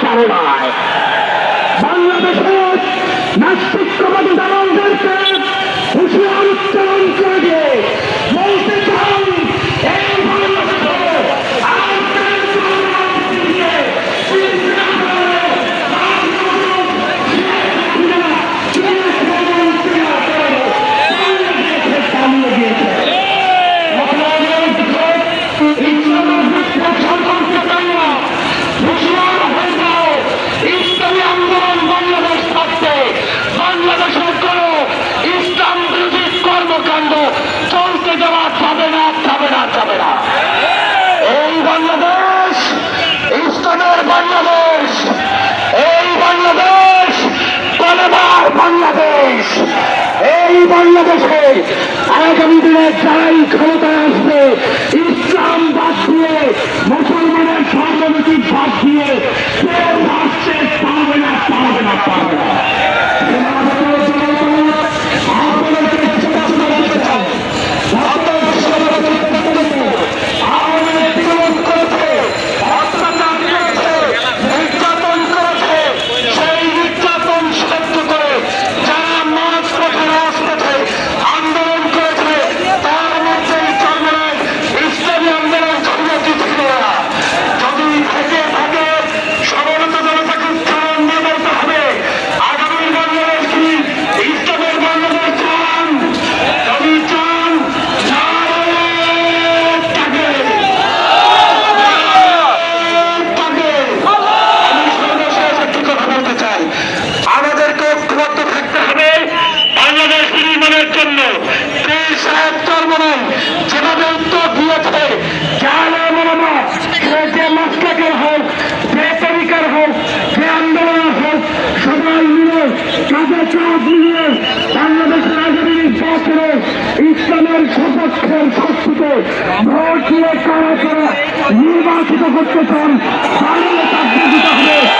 পারে নাই। বাংলাদেশের নাস্তিকবাদী দালালদেরকে হুঁশিয়ার উচ্চারণ করে দিয়ে বলতে চান, এই বাংলাদেশে বাংলাদেশ, এই বাংলাদেশ কলেমার বাংলাদেশ। এই বাংলাদেশে আগামী দিনে যারাই ক্ষমতায় আসবে, ইসলাম বাদ দিয়ে, মুসলমানের ধর্মনীতি বাদ দিয়ে কেউ আসতে পারবে না, পারবে না, পারবে না। যেভাবে উত্তর দিয়েছে, যে মাস্টাকের হোক, যে তরিকার হোক, যে আন্দোলন হোক, সবাই মিলে কাজে চাপ মিলিয়ে বাংলাদেশের আগামী নির্বাচনে ইসলামের সপক্ষের শক্তিকে ভোট দিয়ে কারা নির্বাচিত করতে চান, তাহলে তাকে দিতে হবে।